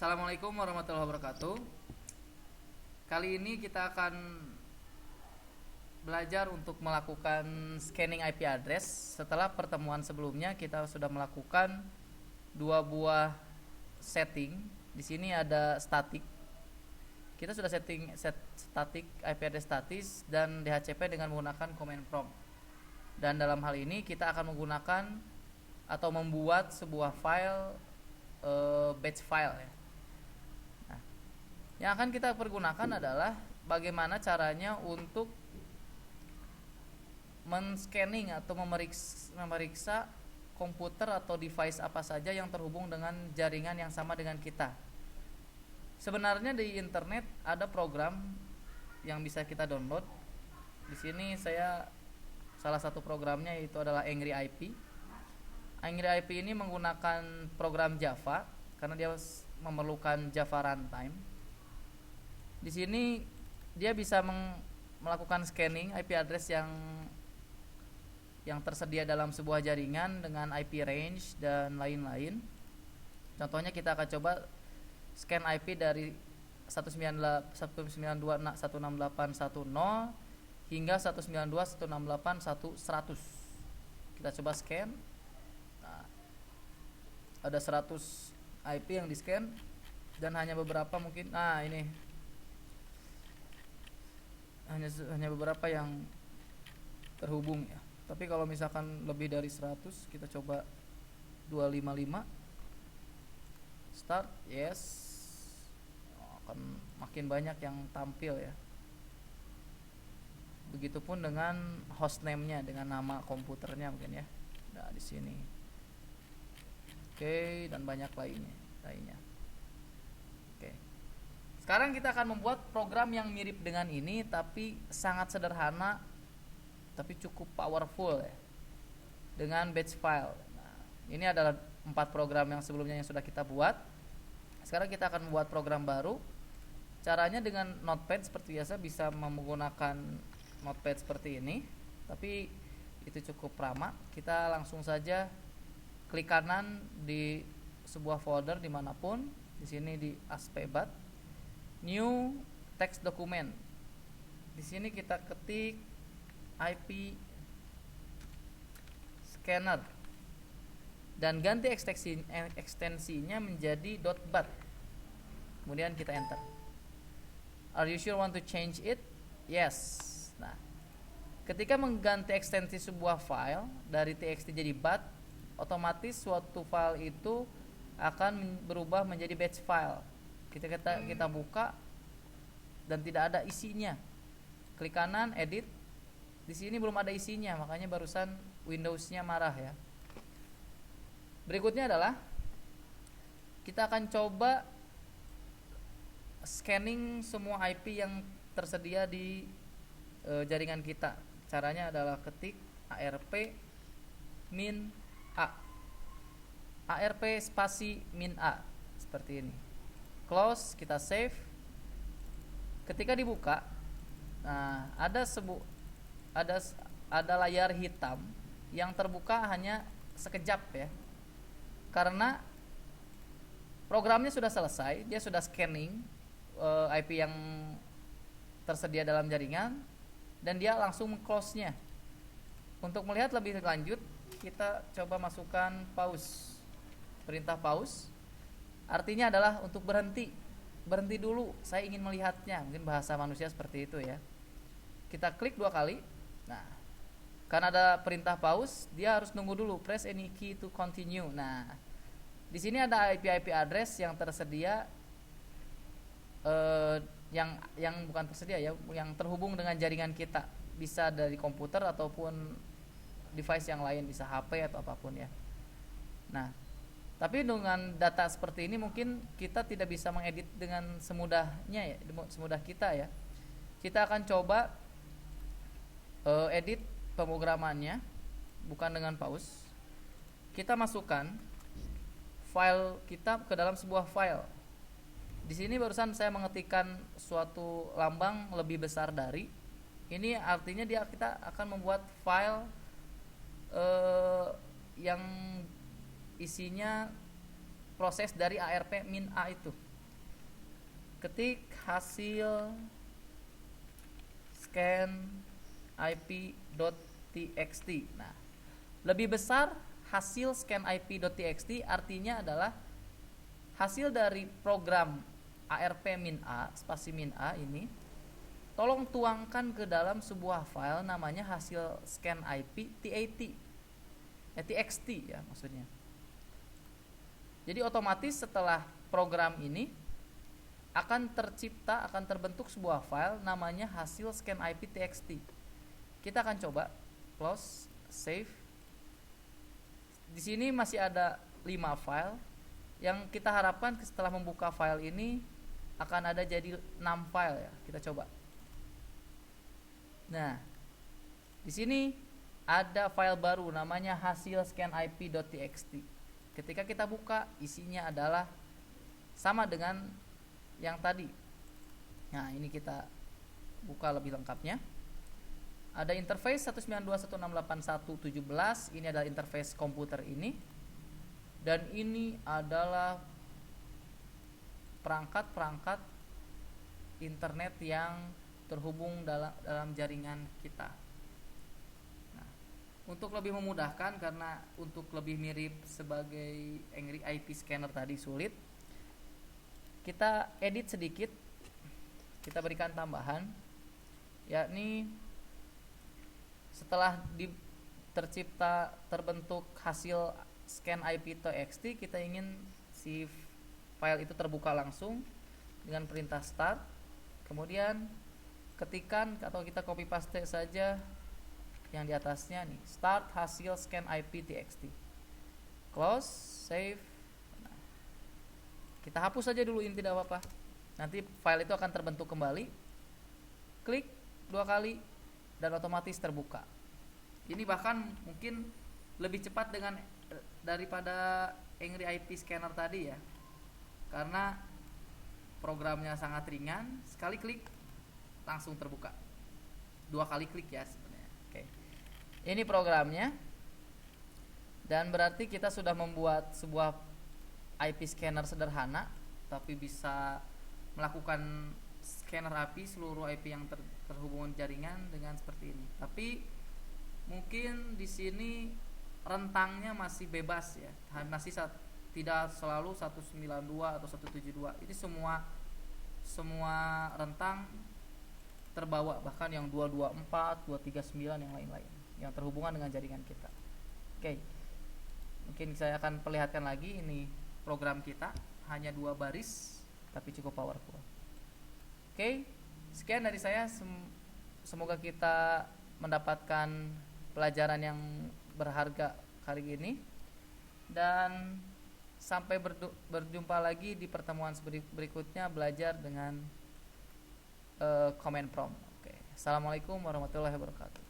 Assalamualaikum warahmatullahi wabarakatuh. Kali ini kita akan belajar untuk melakukan scanning IP address. Setelah pertemuan sebelumnya kita sudah melakukan dua buah setting. Di sini ada static. Kita sudah set static IP address statis dan DHCP dengan menggunakan command prompt. Dan dalam hal ini kita akan menggunakan atau membuat sebuah file batch file ya. Nah, yang akan kita pergunakan adalah bagaimana caranya untuk men-scanning atau memeriksa komputer atau device apa saja yang terhubung dengan jaringan yang sama dengan kita. Sebenarnya di internet ada program yang bisa kita download. Di sini saya salah satu programnya yaitu adalah Angry IP. Angry IP ini menggunakan program Java karena dia memerlukan Java runtime. Di sini dia bisa melakukan scanning IP address yang tersedia dalam sebuah jaringan dengan IP range dan lain-lain. Contohnya kita akan coba scan IP dari 192.168.1.0 hingga 192.168.1.100. Kita coba scan. Nah, ada 100 IP yang di scan dan hanya beberapa mungkin. Nah, ini hanya beberapa yang terhubung ya. Tapi kalau misalkan lebih dari 100, kita coba 255. Start, yes. Akan makin banyak yang tampil ya. Begitupun dengan hostname-nya, dengan nama komputernya mungkin ya. Nah, di sini. Oke, dan banyak lainnya. Oke. Sekarang kita akan membuat program yang mirip dengan ini tapi sangat sederhana tapi cukup powerful ya. Dengan batch file. Nah, ini adalah 4 program yang sebelumnya yang sudah kita buat. Sekarang kita akan membuat program baru. Caranya dengan notepad seperti biasa, bisa menggunakan notepad seperti ini. Tapi itu cukup ramah. Kita langsung saja klik kanan di sebuah folder dimanapun. Di sini di ASP.bat, new text document. Di sini kita ketik IP scanner dan ganti ekstensinya menjadi .bat. Kemudian kita enter. Are you sure want to change it? Yes. Nah, ketika mengganti ekstensi sebuah file dari txt jadi bat, otomatis suatu file itu akan berubah menjadi batch file. Kita buka dan tidak ada isinya. Klik kanan, edit. Di sini belum ada isinya, makanya barusan Windows-nya marah ya. Berikutnya adalah kita akan coba scanning semua IP yang tersedia di jaringan kita. Caranya adalah ketik arp min a. ARP spasi min a seperti ini. Close, kita save. Ketika dibuka, nah ada layar hitam yang terbuka hanya sekejap ya. Karena programnya sudah selesai, dia sudah scanning IP yang tersedia dalam jaringan dan dia langsung close-nya. Untuk melihat lebih lanjut, kita coba masukkan pause. Perintah pause artinya adalah untuk berhenti dulu, saya ingin melihatnya. Mungkin bahasa manusia seperti itu ya. Kita klik 2 kali. Nah, karena ada perintah pause, dia harus nunggu dulu, press any key to continue. Nah, di sini ada IP address yang tersedia, yang bukan tersedia ya, yang terhubung dengan jaringan kita, bisa dari komputer ataupun device yang lain, bisa HP atau apapun ya. Nah, tapi dengan data seperti ini mungkin kita tidak bisa mengedit dengan semudahnya ya, semudah kita ya. Kita akan coba edit pemrogramannya bukan dengan pause. Kita masukkan file kita ke dalam sebuah file. Di sini barusan saya mengetikkan suatu lambang lebih besar dari. Ini artinya kita akan membuat file yang isinya proses dari ARP min A itu. ketik hasil scan ip.txt. Nah, lebih besar hasil scan ip.txt artinya adalah hasil dari program arp-a spasi -a ini tolong tuangkan ke dalam sebuah file namanya hasil scan ip txt ya maksudnya. Jadi otomatis setelah program ini akan terbentuk sebuah file namanya hasil scan ip txt. Kita akan coba close, save. Di sini masih ada 5 file. Yang kita harapkan setelah membuka file ini akan ada jadi 6 file ya. Kita coba. Nah, di sini ada file baru namanya hasil scan ip.txt. Ketika kita buka, isinya adalah sama dengan yang tadi. Nah, ini kita buka lebih lengkapnya. Ada interface 192.168.1.17. Ini adalah interface komputer ini. Dan ini adalah perangkat-perangkat internet yang terhubung dalam jaringan kita. Nah, untuk lebih memudahkan, karena untuk lebih mirip sebagai Angry IP Scanner tadi sulit, kita edit sedikit, kita berikan tambahan, yakni setelah terbentuk hasil scan ip.txt, kita ingin si file itu terbuka langsung dengan perintah start, kemudian ketikan atau kita copy paste saja yang di atasnya nih, start hasil scan ip.txt, close, save. Nah, kita hapus saja dulu, ini tidak apa-apa, nanti file itu akan terbentuk kembali, klik 2 kali dan otomatis terbuka. Ini bahkan mungkin lebih cepat daripada Angry IP Scanner tadi ya, karena programnya sangat ringan, sekali klik langsung terbuka, 2 kali klik ya sebenarnya. Oke, ini programnya, dan berarti kita sudah membuat sebuah IP scanner sederhana, tapi bisa melakukan scanner API seluruh IP yang terhubung jaringan dengan seperti ini. Tapi mungkin di sini rentangnya masih bebas ya, masih tidak selalu 192 atau 172. Ini semua rentang terbawa, bahkan yang 224, 239 yang lain-lain yang terhubungan dengan jaringan kita. Oke. Mungkin saya akan perlihatkan lagi, ini program kita hanya 2 baris tapi cukup powerful. Oke, sekian dari saya. Semoga kita mendapatkan pelajaran yang berharga kali ini, dan sampai berjumpa lagi di pertemuan berikutnya belajar dengan command prompt. Oke. Assalamualaikum warahmatullahi wabarakatuh.